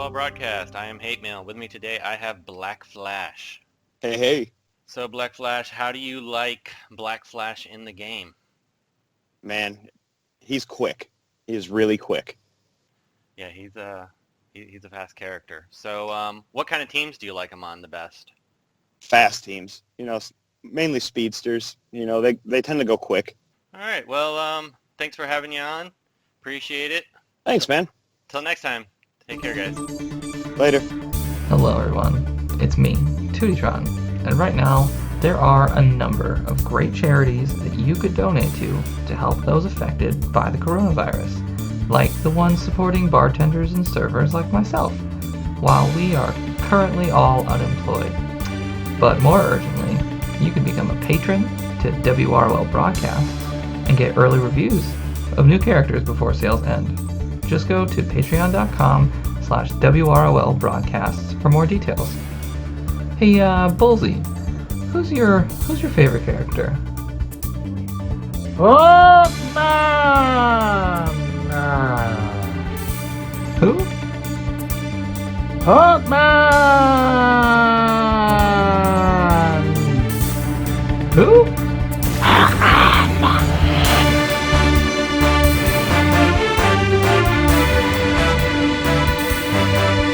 WROL Broadcast. I am Hate Mail. With me today I have Black Flash. Hey, hey, So Black Flash, how do you like Black Flash in the game? man, he's quick. He is really quick. Yeah, he's a fast character. So what kind of teams do you like him on the best? Fast teams, mainly speedsters. They tend to go quick. All right. Well, thanks for having you on. Appreciate it. Thanks, man. Till next time. Take care, guys. Later. Hello everyone, it's me, Tootytron, and right now there are a number of great charities that you could donate to help those affected by the coronavirus, like the ones supporting bartenders and servers like myself, while we are currently all unemployed. But more urgently, you can become a patron to WROL Broadcast and get early reviews of new characters before sales end. Just go to patreon.com/WROL Broadcasts for more details. Hey, Bullsy, who's your favorite character? Hawkman! Who? Hawkman! Who?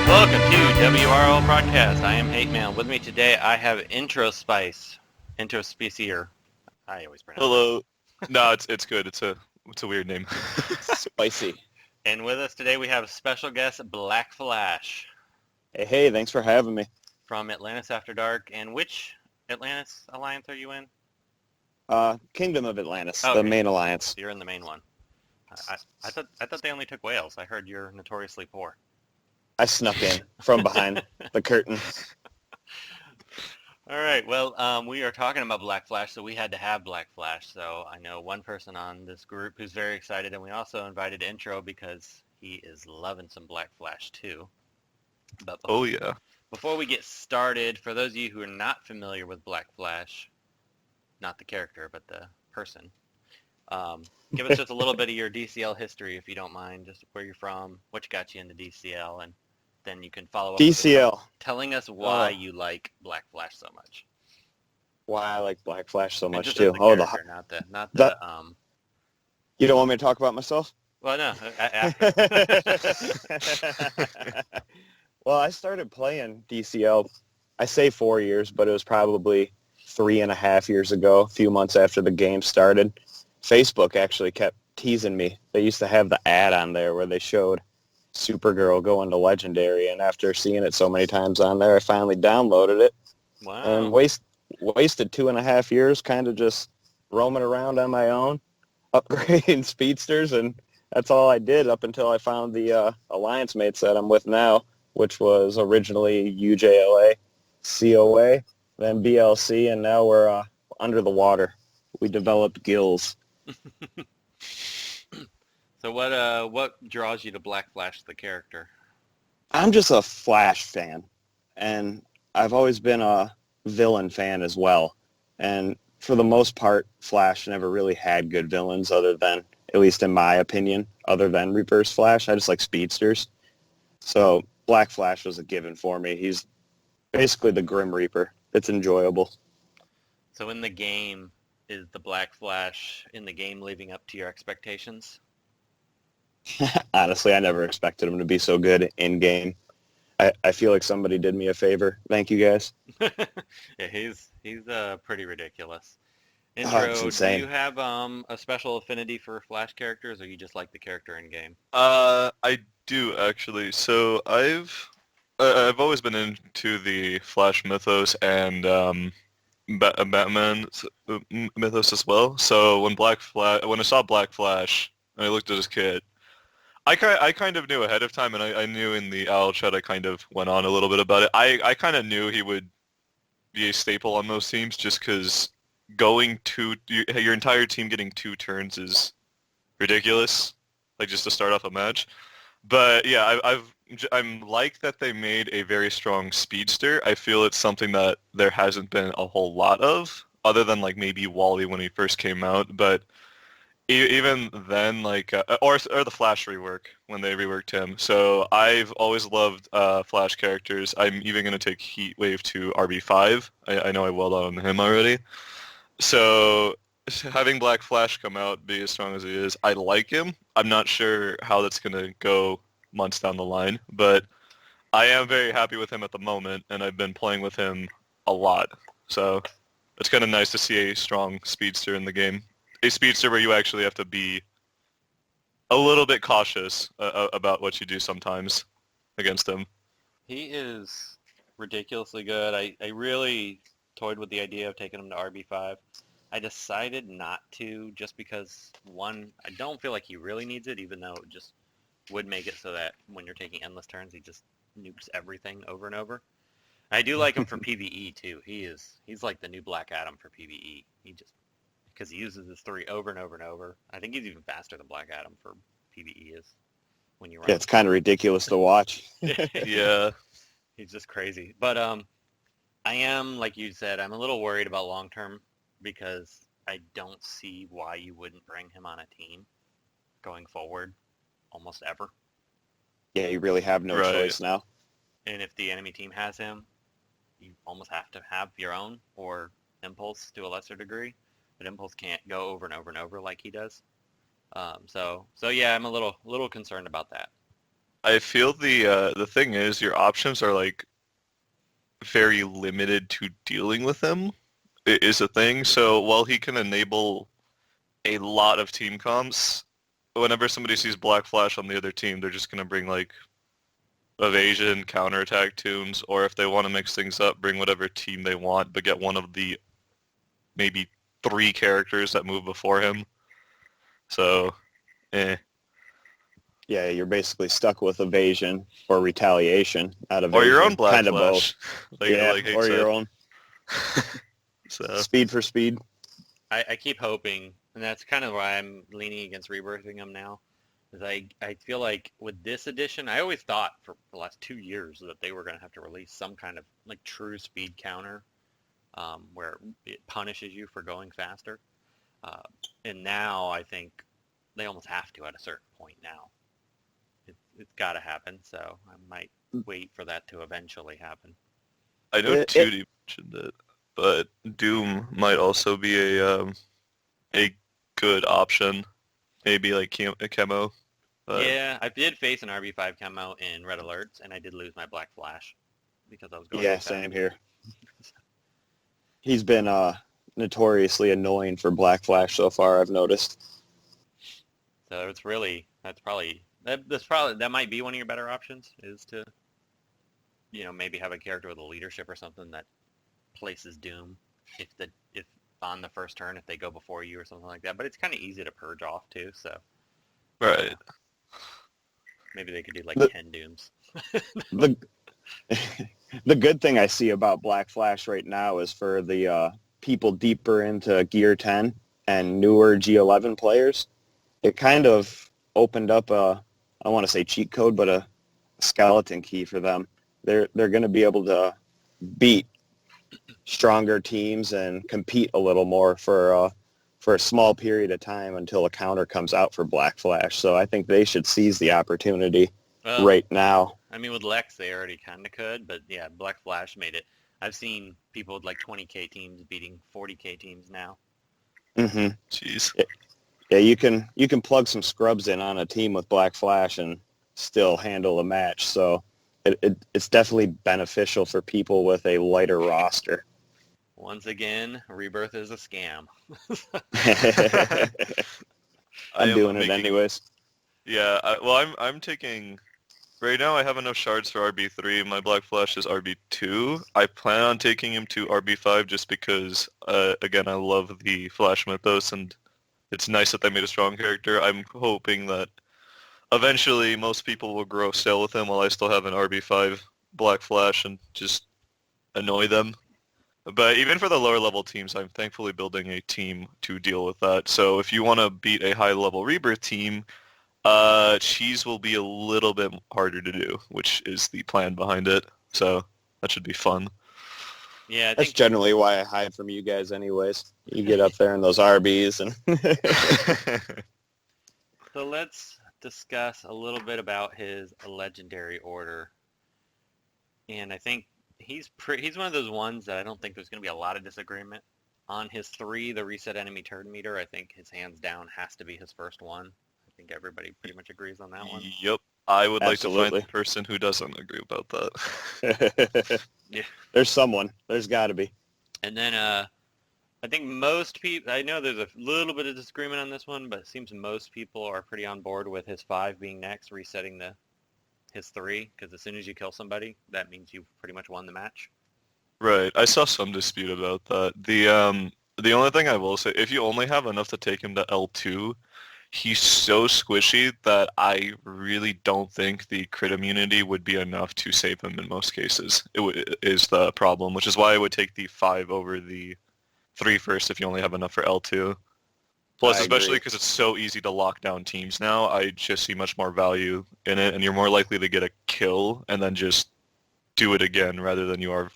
Welcome to WROL Broadcast. I am Hate Mail. With me today I have Introspicere. I always pronounce it. Hello. No, it's good. It's a weird name. Spicy. And with us today we have special guest Black Flash Hey, thanks for having me. from Atlantis After Dark. And which Atlantis Alliance are you in? Kingdom of Atlantis, Oh, the okay. main alliance. You're in the main one. I thought they only took whales. I heard you're notoriously poor. I snuck in from behind the curtain. All right. Well, we are talking about Black Flash, so we had to have Black Flash. So I know one person on this group who's very excited, and we also invited Intro because he is loving some Black Flash too. But Oh yeah. before we get started, for those of you who are not familiar with Black Flash, not the character, but the person, give us just a little bit of your DCL history, if you don't mind, just where you're from, what got you into DCL, and then you can follow up with DCL. telling us why Oh. you like Black Flash so much. Why I like Black Flash so And much just too. as the Oh, character, not the you don't want me to talk about myself? well, no, after. Well, I started playing DCL, I say 4 years, but it was probably 3.5 years ago, a few months after the game started. Facebook actually kept teasing me. They used to have the ad on there where they showed Supergirl going to Legendary, and after seeing it so many times on there, I finally downloaded it Wow. and wasted 2.5 years kind of just roaming around on my own, upgrading speedsters, and that's all I did up until I found the alliance mates that I'm with now, which was originally UJLA, COA, then BLC, and now we're under the water. We developed gills. So what draws you to Black Flash, the character? I'm just a Flash fan, and I've always been a villain fan as well. And for the most part, Flash never really had good villains other than, at least in my opinion, other than Reverse Flash. I just like speedsters. So Black Flash was a given for me. He's basically the Grim Reaper. It's enjoyable. So in the game, is the Black Flash in the game living up to your expectations? Honestly, I never expected him to be so good in-game. I feel like somebody did me a favor. Thank you, guys. Yeah, he's pretty ridiculous. it's Intro, do insane. you have a special affinity for Flash characters, or you just like the character in game? I do actually. So I've always been into the Flash mythos and Batman mythos as well. So when I saw Black Flash, and I looked at his kit, I kind of knew ahead of time, and I knew in the Owl chat I kind of went on a little bit about it. I kind of knew he would be a staple on those teams just because going your entire team getting 2 turns is ridiculous, like just to start off a match. But yeah, I'm like that they made a very strong speedster. I feel it's something that there hasn't been a whole lot of, other than like maybe Wally when he first came out. But even then, like, or the Flash rework when they reworked him. So I've always loved Flash characters. I'm even gonna take Heatwave to RB5. I know I well on him already. So having Black Flash come out, be as strong as he is, I like him. I'm not sure how that's gonna go months down the line, but I am very happy with him at the moment, and I've been playing with him a lot. So it's kind of nice to see a strong speedster in the game. A speedster where you actually have to be a little bit cautious about what you do sometimes against him. He is ridiculously good. I really toyed with the idea of taking him to RB5. I decided not to just because, one, I don't feel like he really needs it, even though it just would make it so that when you're taking endless turns, he just nukes everything over and over. I do like him for PvE too. He's like the new Black Adam for PvE. Because he uses his 3 over and over and over. I think he's even faster than Black Adam for PvE is when you run. Yeah, it's kind of ridiculous to watch. Yeah. He's just crazy. But I am, like you said, I'm a little worried about long term because I don't see why you wouldn't bring him on a team going forward almost ever. Yeah, you really have no Right. choice now. And if the enemy team has him, you almost have to have your own or Impulse to a lesser degree. But Impulse can't go over and over and over like he does. So yeah, I'm a little concerned about that. I feel the thing is your options are like very limited to dealing with him is a thing. So while he can enable a lot of team comps, whenever somebody sees Black Flash on the other team, they're just gonna bring like evasion, counterattack tunes, or if they want to mix things up, bring whatever team they want, but get one of the maybe 3 characters that move before him. So, Yeah, you're basically stuck with evasion or retaliation out of or your own Black kind of both. Flash. Like Hank or said. your own So speed for speed. I keep hoping, and that's kind of why I'm leaning against rebirthing him now, is I feel like with this edition, I always thought for the last 2 years that they were going to have to release some kind of like true speed counter where it punishes you for going faster. And now I think they almost have to at a certain point now. It's got to happen, so I might wait for that to eventually happen. I know Tootie mentioned it, but Doom might also be a good option. Maybe like a chemo. But Yeah, I did face an RB5 camo in Red Alerts, and I did lose my Black Flash because I was going Yeah, too fast. same here. He's been notoriously annoying for Black Flash so far, I've noticed. So it's really that might be one of your better options is to maybe have a character with a leadership or something that places Doom if on the first turn if they go before you or something like that. But it's kind of easy to purge off too, so right. maybe they could do like The- 10 Dooms. The the good thing I see about Black Flash right now is for the people deeper into Gear 10 and newer G11 players, it kind of opened up I don't want to say cheat code, but a skeleton key for them. They're going to be able to beat stronger teams and compete a little more for a small period of time until a counter comes out for Black Flash. So I think they should seize the opportunity Well, right now. I mean, with Lex, they already kind of could, but yeah, Black Flash made it. I've seen people with like 20k teams beating 40k teams now. hmm Jeez. Yeah, you can plug some scrubs in on a team with Black Flash and still handle a match. So it's definitely beneficial for people with a lighter roster. Once again, Rebirth is a scam. I I'm am doing it making- anyways. Yeah, I'm taking... Right now I have enough shards for RB3. My Black Flash is RB2. I plan on taking him to RB5 just because, again, I love the Flash mythos, and it's nice that they made a strong character. I'm hoping that eventually most people will grow stale with him while I still have an RB5 Black Flash and just annoy them. But even for the lower level teams, I'm thankfully building a team to deal with that. So if you want to beat a high level Rebirth team, cheese will be a little bit harder to do, which is the plan behind it. So that should be fun. Yeah, I That's think generally why I hide from you guys anyways. You get up there in those RBs and... so. Let's discuss a little bit about his legendary order, and I think he's one of those ones that I don't think there's going to be a lot of disagreement on his 3, the reset enemy turn meter. I think his hands down has to be his first one. I think everybody pretty much agrees on that one. Yep. I would like to find Absolutely. the person who doesn't agree about that. Yeah. There's someone. There's got to be. And then I think most people, I know there's a little bit of disagreement on this one, but it seems most people are pretty on board with his 5 being next, resetting his 3, because as soon as you kill somebody, that means you've pretty much won the match. Right. I saw some dispute about that. The only thing I will say, if you only have enough to take him to L2, he's so squishy that I really don't think the crit immunity would be enough to save him in most cases. Is the problem, which is why I would take the 5 over the 3 first if you only have enough for L2. Plus, I especially agree. because it's so easy to lock down teams now, I just see much more value in it, and you're more likely to get a kill and then just do it again rather than you are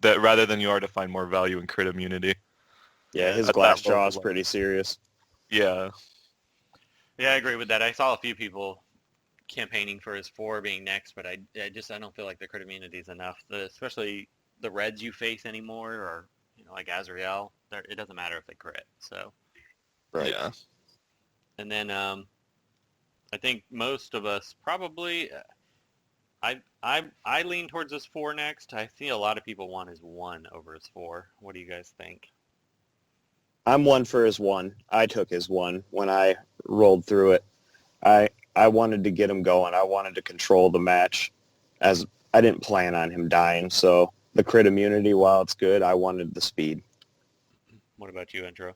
to find more value in crit immunity. Yeah, his At glass that low jaw is level. pretty serious. Yeah. Yeah, I agree with that. I saw a few people campaigning for his 4 being next, but I don't feel like the crit immunity is enough. Especially the reds you face anymore, or like Azrael, it doesn't matter if they crit. So, Right. Yeah. and then I think most of us probably, I lean towards his 4 next. I see a lot of people want his 1 over his 4. What do you guys think? I'm 1 for his 1. I took his 1 when I rolled through it. I wanted to get him going. I wanted to control the match, as I didn't plan on him dying. So the crit immunity, while it's good, I wanted the speed. What about you, Intro?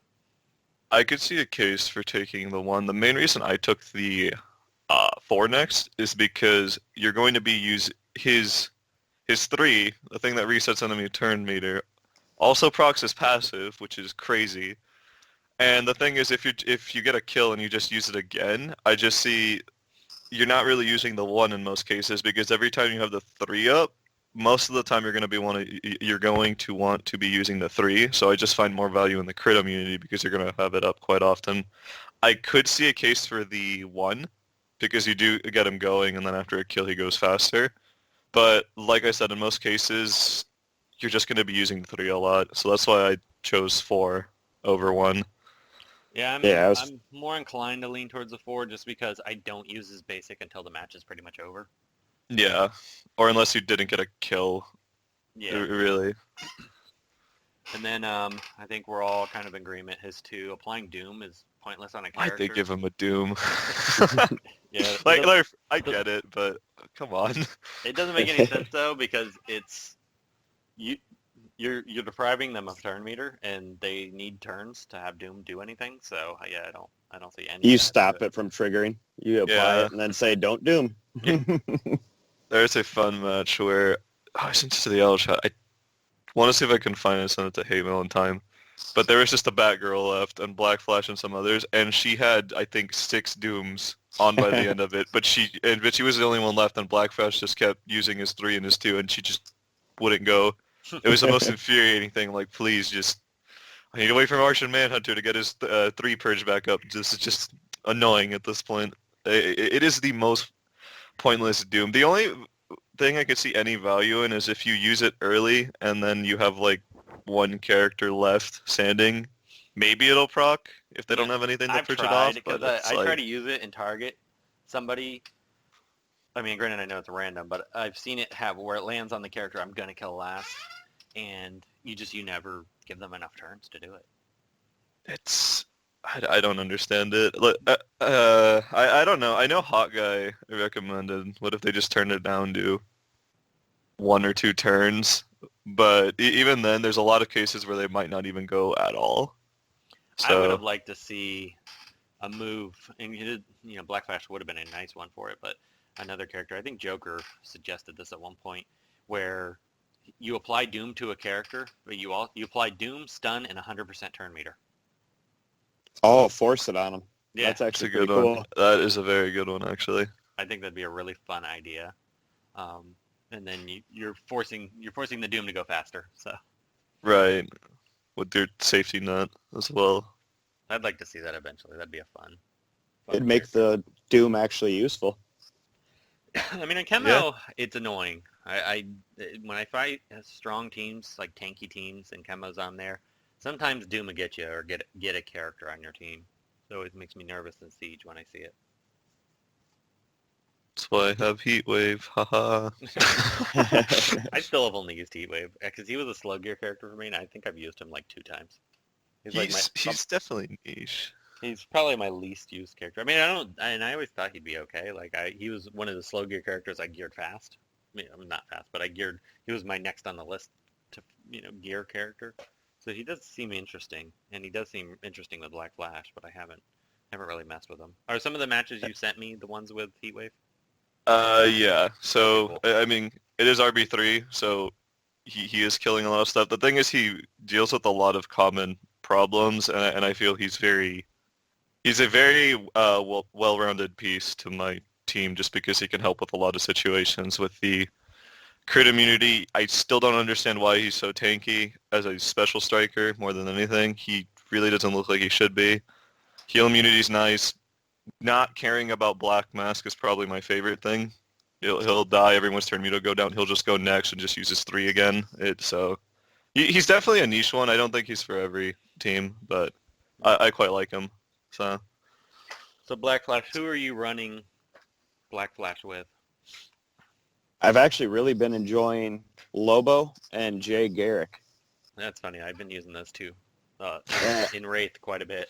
I could see a case for taking the 1. The main reason I took the 4 next is because you're going to be use his 3, the thing that resets enemy turn meter, also procs his passive, which is crazy. And the thing is, if you get a kill and you just use it again, I just see you're not really using the 1 in most cases, because every time you have the 3 up, most of the time you're going to want to be using the 3. So I just find more value in the crit immunity because you're going to have it up quite often. I could see a case for the 1 because you do get him going, and then after a kill he goes faster. But like I said, in most cases, you're just going to be using the 3 a lot. So that's why I chose 4 over 1. Yeah, Yeah, I'm more inclined to lean towards the 4 just because I don't use his basic until the match is pretty much over. Yeah, or unless you didn't get a kill, Yeah. really. And then I think we're all kind of in agreement. His 2, applying Doom is pointless on a Why'd character. they give him a Doom? Yeah, like, I get it, but come on. it doesn't make any sense though, because you're depriving them of turn meter, and they need turns to have Doom do anything. So yeah, I don't see any. You benefit stop to it from triggering. You apply Yeah. it and then say, don't doom. There's a fun match where I sent it to the L chat. I want to see if I can find it and send it to Hate Mail in time. But there was just a Batgirl left and Black Flash and some others, and she had, I think, 6 Dooms on by the end of it. But she was the only one left, and Black Flash just kept using his 3 and his 2, and she just wouldn't go. It was the most infuriating thing. Like, please, just I need to wait for Martian Manhunter to get his 3 purge back up. This is just annoying at this point. It is the most pointless Doom. The only thing I could see any value in is if you use it early and then you have like 1 character left standing. Maybe it'll proc if they don't have anything to I've purge it tried off. because But I try to use it and target somebody. I mean, granted, I know it's random, but I've seen it have where it lands on the character I'm gonna kill last, and you never give them enough turns to do it. I don't understand it. I don't know. I know Hot Guy recommended. What if they just turned it down to 1 or 2 turns? But even then, there's a lot of cases where they might not even go at all. I would So have liked to see a move, and Black Flash would have been a nice one for it, but another character, I think Joker suggested this at one point, where you apply Doom to a character, but you apply Doom, stun, and 100% turn meter. Oh, force it on them. Yeah, That's it's actually a good pretty one. cool. That is a very good one, actually. I think that'd be a really fun idea. And then you're forcing the Doom to go faster. So Right, with their safety net as well. I'd like to see that eventually. That'd be a fun It'd make character. the Doom actually useful. I mean, in Yeah. Chemo, it's annoying. When I fight strong teams, like tanky teams, and Chemo's on there, sometimes Doom will get you or get a character on your team. It always makes me nervous in Siege when I see it. That's why I have Heat Wave. Haha. I still have only used Heatwave because he was a slow gear character for me, and I think I've used him like 2 times. He's definitely niche. He's probably my least used character. I mean, I always thought he'd be okay. Like he was one of the slow gear characters I geared fast. I mean, I'm not fast, but he was my next on the list to, gear character. So he does seem interesting, and he does seem interesting with Black Flash, but I haven't really messed with him. Are some of the matches you sent me the ones with Heatwave? Yeah. So, Cool. I mean, it is RB3, so he is killing a lot of stuff. The thing is, he deals with a lot of common problems, and I feel he's a very well-rounded piece to my team just because he can help with a lot of situations. With the crit immunity, I still don't understand why he's so tanky as a special striker more than anything. He really doesn't look like he should be. Heal immunity's nice. Not caring about Black Mask is probably my favorite thing. He'll die, everyone's turn me to go down, he'll just go next and just use his 3 again. He's definitely a niche one. I don't think he's for every team, but I quite like him. So Black Flash, who are you running Black Flash with? I've actually really been enjoying Lobo and Jay Garrick. That's funny. I've been using those two Yeah. in Wraith quite a bit.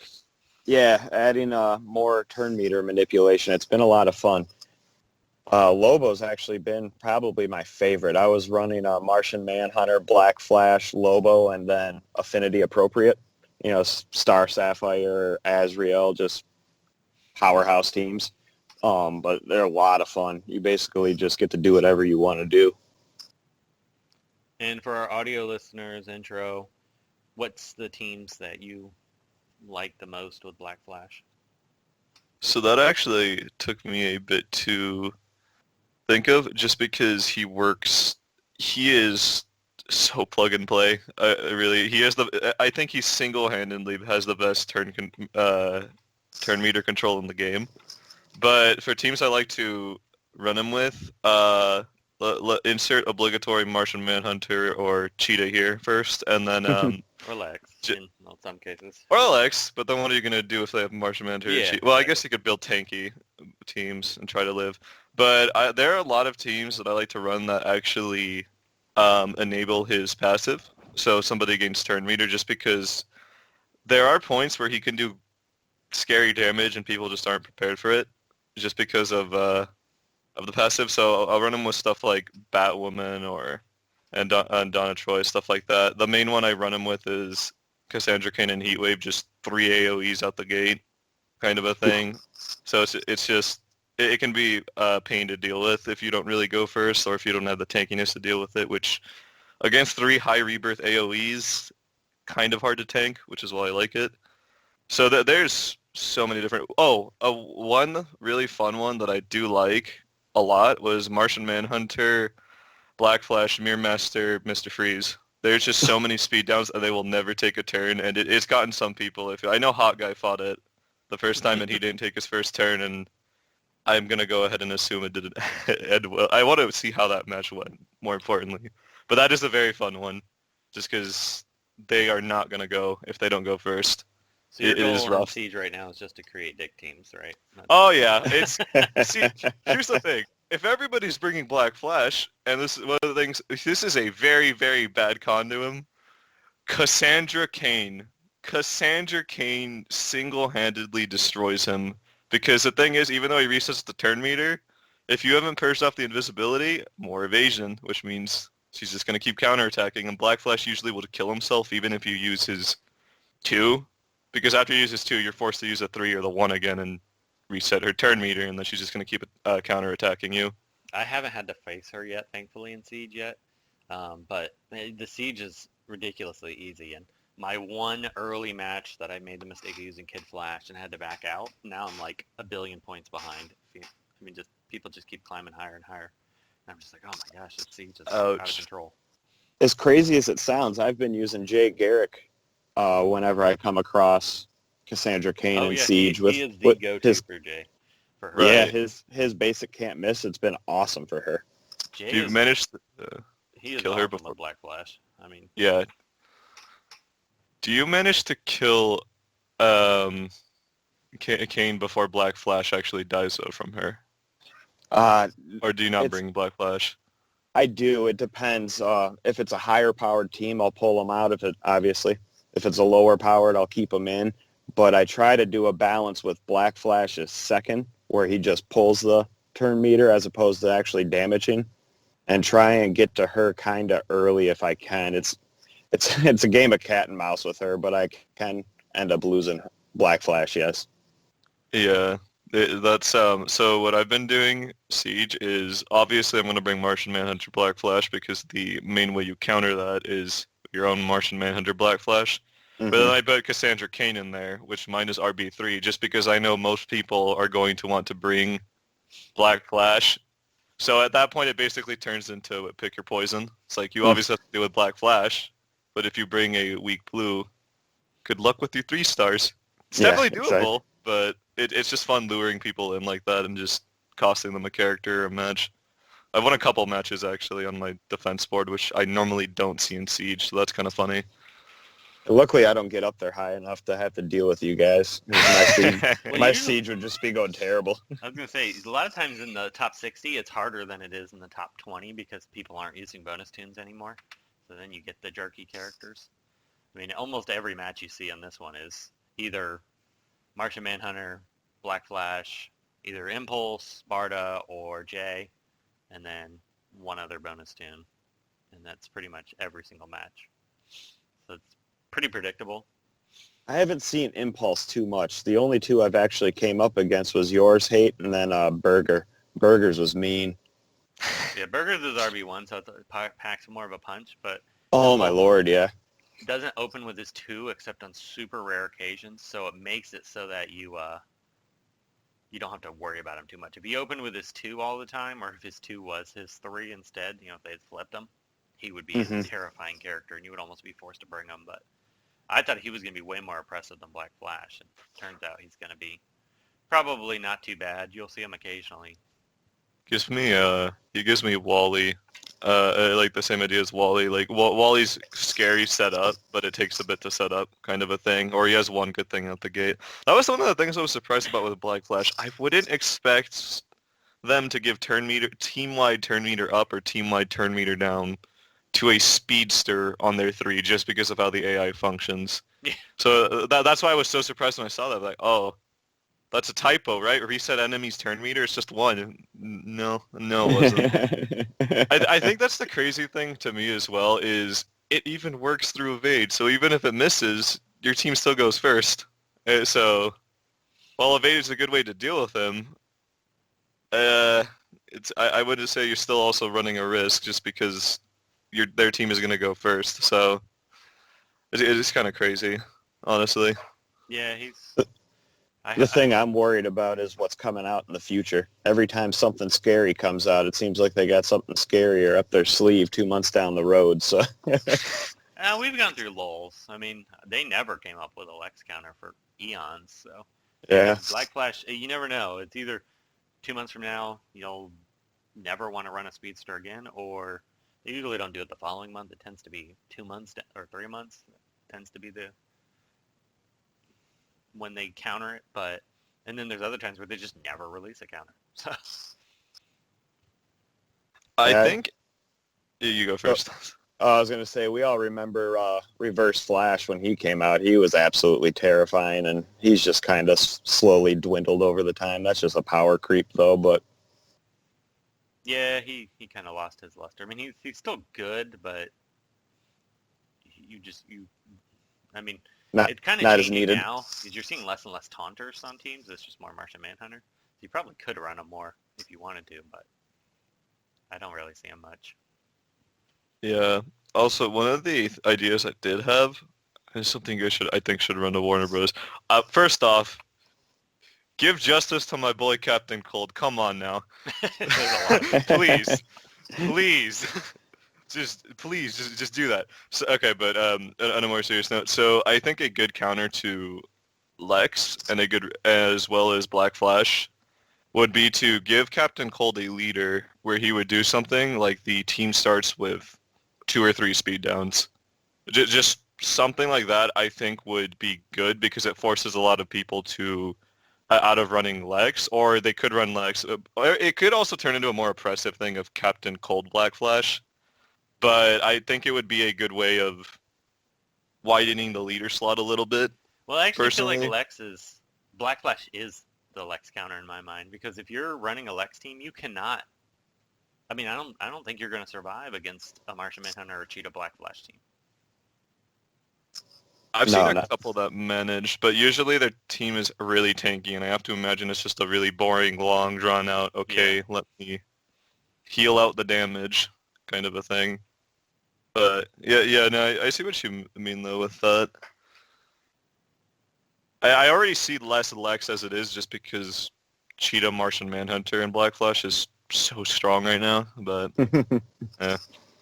Yeah, adding more turn meter manipulation. It's been a lot of fun. Lobo's actually been probably my favorite. I was running Martian Manhunter, Black Flash, Lobo, and then Affinity Appropriate. Star Sapphire, Azrael, just powerhouse teams. But they're a lot of fun. You basically just get to do whatever you want to do. And for our audio listeners, intro, what's the teams that you like the most with Black Flash? So that actually took me a bit to think of, just because he is so plug and play. I think he single-handedly has the best turn meter control in the game. But for teams I like to run him with, insert obligatory Martian Manhunter or Cheetah here first, and then Or Lex, in some cases. or Alex. But then what are you gonna do if they have Martian Manhunter? Yeah, Well, I guess you could build tanky teams and try to live. But there are a lot of teams that I like to run that actually enable his passive. So somebody gains turn meter, just because there are points where he can do scary damage and people just aren't prepared for it, just because of the passive. So I'll run him with stuff like Batwoman and Donna Troy, stuff like that. The main one I run him with is Cassandra Cain and Heatwave, just 3 AoEs out the gate, kind of a thing. So it can be a pain to deal with if you don't really go first, or if you don't have the tankiness to deal with it, which against 3 high rebirth AoEs, kind of hard to tank, which is why I like it. So there's so many different... one really fun one that I do like a lot was Martian Manhunter, Black Flash, Mirror Master, Mr. Freeze. There's just so many speed downs, and they will never take a turn, and it's gotten some people. I know Hot Guy fought it the first time, and he didn't take his first turn, and I'm going to go ahead and assume it didn't end well. I want to see how that match went, more importantly. But that is a very fun one, just because they are not going to go if they don't go first. So your It is goal on rough. Siege right now is just to create dick teams, right? Oh yeah, see, here's the thing. If everybody's bringing Black Flash, and this is one of the things, this is a very, very bad con to him. Cassandra Cain single-handedly destroys him, because the thing is, even though he resets the turn meter, if you haven't purged off the invisibility, more evasion, which means she's just going to keep counterattacking, and Black Flash usually will kill himself even if you use his 2, because after you use his 2, you're forced to use a 3 or the 1 again and reset her turn meter, and then she's just going to keep counterattacking you. I haven't had to face her yet, thankfully, in Siege yet. But the Siege is ridiculously easy, and my one early match that I made the mistake of using Kid Flash and had to back out, now I'm like a billion points behind. People just keep climbing higher and higher. And I'm just like, oh my gosh, this Siege is out of control. as crazy as it sounds, I've been using Jay Garrick whenever I come across Cassandra Cain Oh and yeah, Siege he is the go-to for Jay. For her. Yeah, Right. his basic can't miss. It's been awesome for her. Jay Do you is manage to he is kill her awesome before? with Black Flash. I mean, Yeah. Do you manage to kill um, Kane before Black Flash actually dies though from her? Uh, Or do you not it's bring Black Flash? I do. It depends. If it's a higher powered team, I'll pull them out. If it's a lower powered, I'll keep them in. But I try to do a balance with Black Flash's second, where he just pulls the turn meter as opposed to actually damaging, and try and get to her kind of early if I can. It's a game of cat and mouse with her, but I can end up losing Black Flash. Yes. Yeah. That's so what I've been doing Siege is obviously I'm going to bring Martian Manhunter Black Flash because the main way you counter that is your own Martian Manhunter Black Flash. But then I put Cassandra Cain in there, which mine is RB3, just because I know most people are going to want to bring Black Flash. So at that point, it basically turns into pick your poison. It's like you obviously have to deal with Black Flash, but if you bring a weak blue, good luck with your 3 stars. It's Yeah, definitely exactly. doable, but it's just fun luring people in like that and just costing them a character or a match. I've won a couple matches actually on my defense board, which I normally don't see in Siege, so that's kind of funny. Luckily, I don't get up there high enough to have to deal with you guys. My siege, Well, my usually- siege would just be going terrible. I was gonna say a lot of times in the top 60, it's harder than it is in the top 20 because people aren't using bonus tunes anymore. So then you get the jerky characters. I mean, almost every match you see on this one is either Martian Manhunter, Black Flash, either Impulse, Sparta, or Jay, and then one other bonus tune, and that's pretty much every single match. So it's pretty predictable. I haven't seen Impulse too much. The only 2 I've actually came up against was Yours Hate and then Burger. Burgers was mean. Yeah, Burgers is RB1, so it packs more of a punch, but Oh my lord, yeah. it doesn't open with his 2 except on super rare occasions, so it makes it so that you don't have to worry about him too much. If he opened with his 2 all the time, or if his 2 was his 3 instead, if they had flipped him, he would be a terrifying character, and you would almost be forced to bring him. But I thought he was going to be way more oppressive than Black Flash, and turns out he's going to be probably not too bad. You'll see him occasionally. He gives me Wally, like the same idea as Wally. Like Wally's scary set up, but it takes a bit to set up, kind of a thing. Or he has one good thing out the gate. That was one of the things I was surprised about with Black Flash. I wouldn't expect them to give team-wide turn meter up or team-wide turn meter down to a speedster on their 3 just because of how the AI functions. Yeah. So that's why I was so surprised when I saw that. Like, oh, that's a typo, right? Reset enemy's turn meter. It's just 1. No, it wasn't. I think that's the crazy thing to me as well is it even works through evade. So even if it misses, your team still goes first. So while evade is a good way to deal with him, I would say you're still also running a risk just because their team is going to go first. So it is kind of crazy, honestly. Yeah, he's... The thing I'm worried about is what's coming out in the future. Every time something scary comes out, it seems like they got something scarier up their sleeve 2 months down the road. So we've gone through lulls. I mean, they never came up with a Lex counter for eons. So yeah, Black Flash, you never know. It's either 2 months from now you'll never want to run a Speedster again, or they usually don't do it the following month. It tends to be 2 months or 3 months. It tends to be when they counter it, and then there's other times where they just never release a counter. So I think you go first. I was going to say, we all remember Reverse Flash when he came out. He was absolutely terrifying, and he's just kind of slowly dwindled over the time. That's just a power creep, though, but... Yeah, he kind of lost his luster. I mean, he's still good, but it's kind of not as changing needed now because you're seeing less and less taunters on teams. It's just more Martian Manhunter. So you probably could run him more if you wanted to, but I don't really see him much. Yeah. Also, one of the ideas I did have is something I think should run to Warner Bros. First off, give justice to my boy Captain Cold. Come on now. There's a lot of Please. please just do that. So, okay, but on a more serious note, so I think a good counter to Lex and a good as well as Black Flash would be to give Captain Cold a leader where he would do something like the team starts with 2 or 3 speed downs. Just something like that I think would be good because it forces a lot of people to out of running Lex, or they could run Lex. It could also turn into a more oppressive thing of Captain Cold Black Flash, but I think it would be a good way of widening the leader slot a little bit. Well, I actually feel personally. like Black Flash is the Lex counter in my mind, because if you're running a Lex team, you cannot. I mean, I don't think you're going to survive against a Martian Manhunter or Cheetah Black Flash team. I've seen a couple that managed, but usually their team is really tanky, and I have to imagine it's just a really boring, long, drawn-out, let me heal out the damage kind of a thing. But, no, I see what you mean, though, with that. I already see less Lex as it is just because Cheetah, Martian Manhunter, and Black Flash is so strong right now, but, yeah.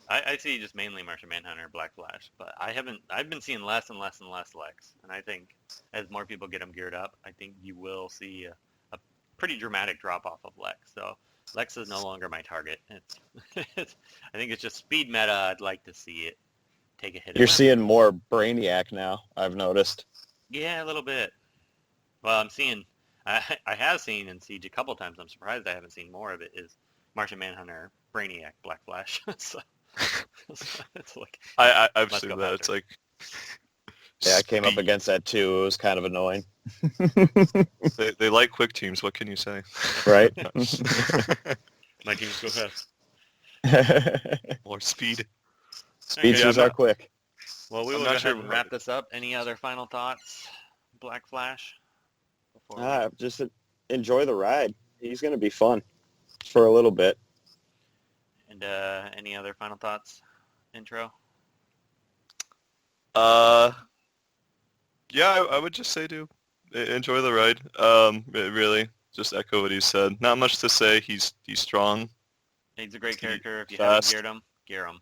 I see just mainly Martian Manhunter, Black Flash, but I've been seeing less and less and less Lex, and I think as more people get them geared up, I think you will see a pretty dramatic drop-off of Lex. So Lex is no longer my target. I think it's just speed meta. I'd like to see it take a hit. You're seeing more Brainiac now, I've noticed. Yeah, a little bit. Well, I have seen in Siege a couple times. I'm surprised I haven't seen more of it. Is Martian Manhunter, Brainiac, Black Flash. So it's like I've seen that. It's like I came up against that too. It was kind of annoying. they like quick teams. What can you say? Right. My teams go fast. More speed. Speedsters are quick. Well, we will go ahead and wrap this up. Any other final thoughts, Black Flash? Just enjoy the ride. He's going to be fun for a little bit. And any other final thoughts? Intro? I would just say to enjoy the ride. Really, just echo what he said. Not much to say. He's strong. He's a great character. If you fast. haven't gear him.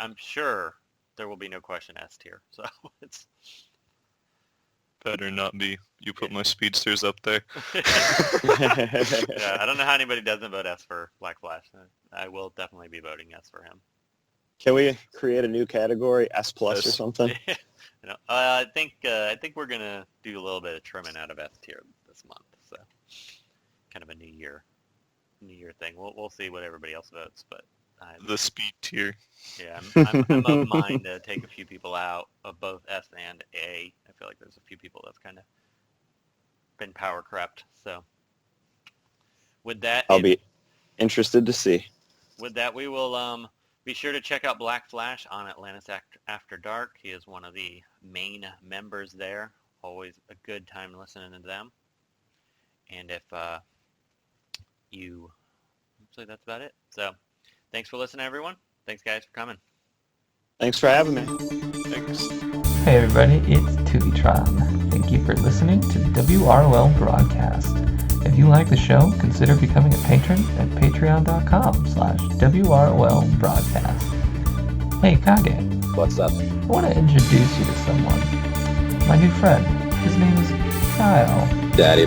I'm sure there will be no question S tier. So it's better not be. You put my speedsters up there. Yeah, I don't know how anybody doesn't vote S for Black Flash. I will definitely be voting S for him. Can we create a new category, S plus or something? I think we're gonna do a little bit of trimming out of S tier this month. So kind of a new year thing. We'll see what everybody else votes, but the speed tier. Yeah, I'm of mind to take a few people out of both S and A. I feel like there's a few people that's kind of been power crept. So with that, I'll be interested to see. With that, we will be sure to check out Black Flash on Atlantis After Dark. He is one of the main members there. Always a good time listening to them. And if actually that's about it. So thanks for listening, everyone. Thanks, guys, for coming. Thanks for having me. Thanks. Hey everybody, it's Tubitron. Thank you for listening to WROL Broadcast. If you like the show, consider becoming a patron at patreon.com/WROL Broadcast. Hey Kage. What's up? I want to introduce you to someone. My new friend. His name is Kyle. Daddy.